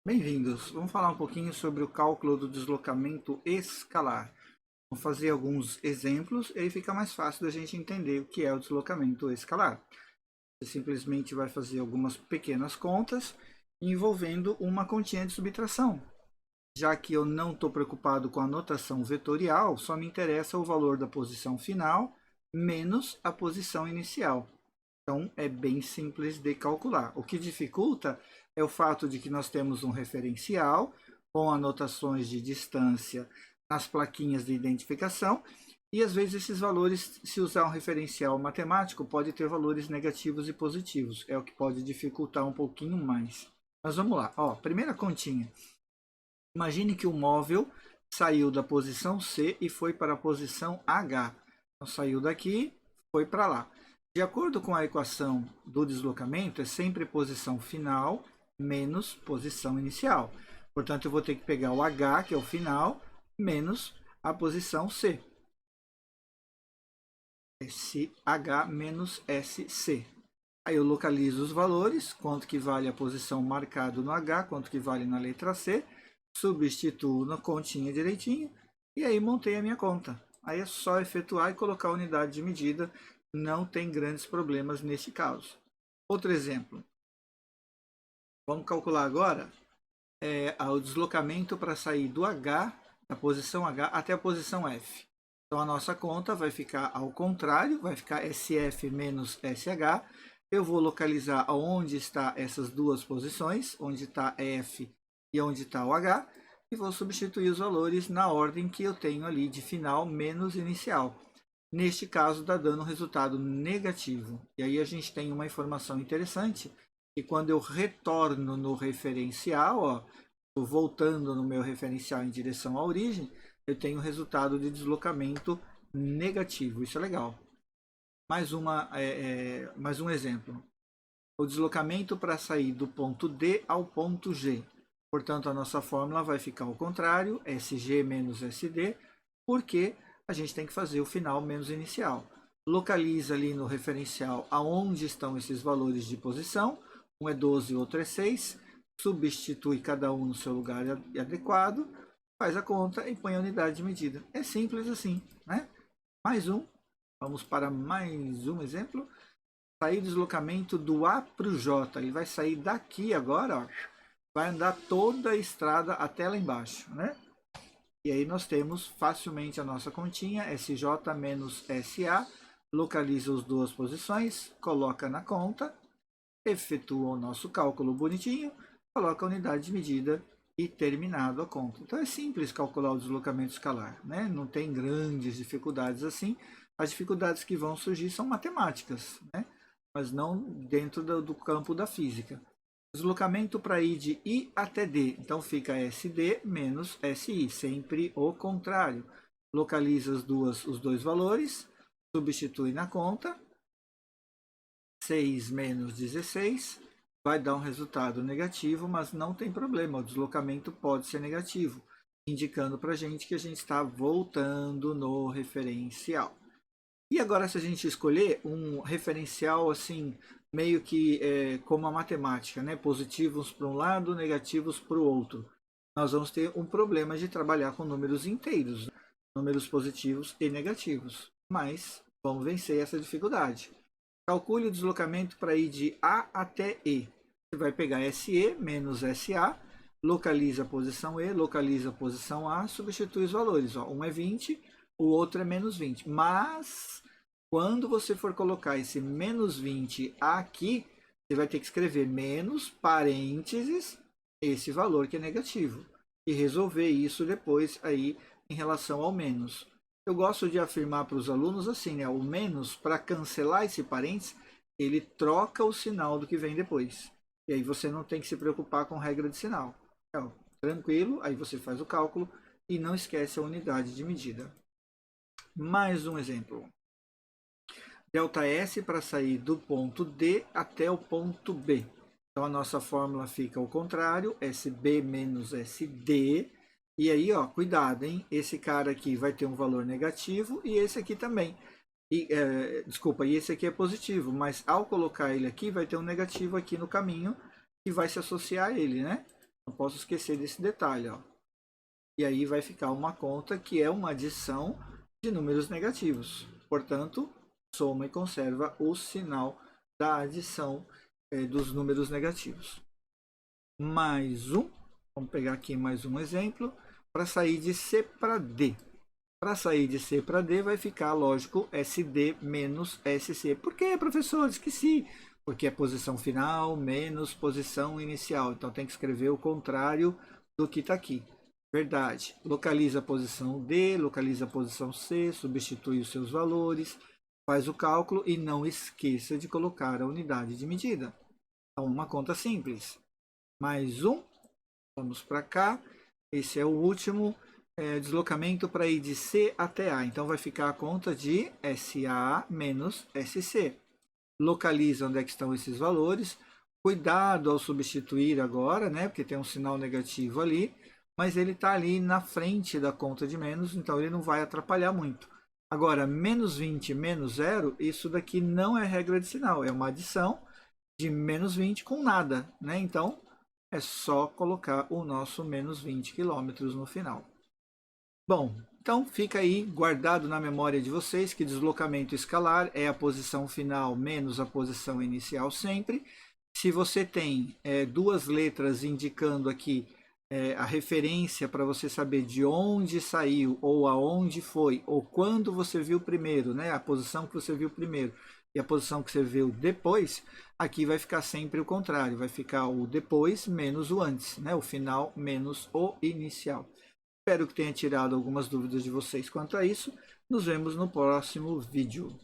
Bem-vindos! Vamos falar um pouquinho sobre o cálculo do deslocamento escalar. Vamos fazer alguns exemplos e aí fica mais fácil da gente entender o que é o deslocamento escalar. Você simplesmente vai fazer algumas pequenas contas envolvendo uma continha de subtração. Já que eu não estou preocupado com a notação vetorial, só me interessa o valor da posição final menos a posição inicial. Então, é bem simples de calcular. O que dificulta é o fato de que nós temos um referencial com anotações de distância nas plaquinhas de identificação e, às vezes, esses valores, se usar um referencial matemático, pode ter valores negativos e positivos. É o que pode dificultar um pouquinho mais. Mas vamos lá. Ó, primeira continha. Imagine que o móvel saiu da posição C e foi para a posição H. Então, saiu daqui, foi para lá. De acordo com a equação do deslocamento, é sempre posição final menos posição inicial. Portanto, eu vou ter que pegar o H, que é o final, menos a posição C. SH menos SC. Aí eu localizo os valores, quanto que vale a posição marcada no H, quanto que vale na letra C, substituo na continha direitinho e aí montei a minha conta. Aí é só efetuar e colocar a unidade de medida, não tem grandes problemas neste caso. Outro exemplo. Vamos calcular agora o deslocamento para sair do H, da posição H, até a posição F. Então a nossa conta vai ficar ao contrário, vai ficar SF menos SH. Eu vou localizar onde está essas duas posições, onde está F e onde está o H, e vou substituir os valores na ordem que eu tenho ali de final menos inicial. Neste caso, está dando um resultado negativo. E aí a gente tem uma informação interessante, que quando eu retorno no referencial, ó, estou voltando no meu referencial em direção à origem, eu tenho um resultado de deslocamento negativo. Isso é legal. Mais um exemplo. O deslocamento para sair do ponto D ao ponto G. Portanto, a nossa fórmula vai ficar ao contrário, SG menos SD, porque a gente tem que fazer o final menos inicial. Localiza ali no referencial aonde estão esses valores de posição. Um é 12 e outro é 6. Substitui cada um no seu lugar adequado, faz a conta e põe a unidade de medida. É simples assim, né? Mais um. Vamos para mais um exemplo. Sair o deslocamento do A para o J. Ele vai sair daqui agora, ó, vai andar toda a estrada até lá embaixo, né? E aí nós temos facilmente a nossa continha, SJ menos SA, localiza as duas posições, coloca na conta, efetua o nosso cálculo bonitinho, coloca a unidade de medida e terminado a conta. Então é simples calcular o deslocamento escalar, né? Não tem grandes dificuldades assim. As dificuldades que vão surgir são matemáticas, né? Mas não dentro do campo da física. Deslocamento para ir de I até D. Então fica SD menos SI, sempre o contrário. Localiza os dois valores, substitui na conta. 6 menos 16 vai dar um resultado negativo, mas não tem problema, o deslocamento pode ser negativo, indicando para a gente que a gente está voltando no referencial. E agora, se a gente escolher um referencial assim, meio que como a matemática, né? Positivos para um lado, negativos para o outro, nós vamos ter um problema de trabalhar com números inteiros, né? Números positivos e negativos. Mas vamos vencer essa dificuldade. Calcule o deslocamento para ir de A até E. Você vai pegar SE menos SA, localiza a posição E, localiza a posição A, substitui os valores. Ó, um é 20, o outro é menos 20. Mas, quando você for colocar esse menos 20 aqui, você vai ter que escrever menos, parênteses, esse valor que é negativo. E resolver isso depois aí em relação ao menos. Eu gosto de afirmar para os alunos assim, né? O menos, para cancelar esse parênteses, ele troca o sinal do que vem depois. E aí você não tem que se preocupar com regra de sinal. Então, tranquilo, aí você faz o cálculo e não esquece a unidade de medida. Mais um exemplo. ΔS para sair do ponto D até o ponto B. Então a nossa fórmula fica ao contrário, SB menos SD. E aí, ó, cuidado, hein? Esse cara aqui vai ter um valor negativo e esse aqui também. Desculpa, e esse aqui é positivo, mas ao colocar ele aqui, vai ter um negativo aqui no caminho que vai se associar a ele, né? Não posso esquecer desse detalhe, ó. E aí vai ficar uma conta que é uma adição de números negativos. Portanto, soma e conserva o sinal da adição dos números negativos. Mais um, vamos pegar aqui mais um exemplo, para sair de C para D. Para sair de C para D vai ficar, lógico, SD menos SC. Por que, professor? Esqueci. Porque é posição final menos posição inicial. Então tem que escrever o contrário do que está aqui. Verdade. Localiza a posição D, localiza a posição C, substitui os seus valores, faz o cálculo e não esqueça de colocar a unidade de medida. Então, uma conta simples. Mais um. Vamos para cá. Esse é o último deslocamento para ir de C até A. Então, vai ficar a conta de SA menos SC. Localiza onde é que estão esses valores. Cuidado ao substituir agora, né? Porque tem um sinal negativo ali. Mas ele está ali na frente da conta de menos, então ele não vai atrapalhar muito. Agora, menos 20 menos 0, isso daqui não é regra de sinal, é uma adição de menos 20 com nada, né? Então, é só colocar o nosso menos 20 quilômetros no final. Bom, então fica aí guardado na memória de vocês que deslocamento escalar é a posição final menos a posição inicial sempre. Se você tem duas letras indicando aqui a referência para você saber de onde saiu, ou aonde foi, ou quando você viu primeiro, né? A posição que você viu primeiro e a posição que você viu depois, aqui vai ficar sempre o contrário, vai ficar o depois menos o antes, né? O final menos o inicial. Espero que tenha tirado algumas dúvidas de vocês quanto a isso. Nos vemos no próximo vídeo.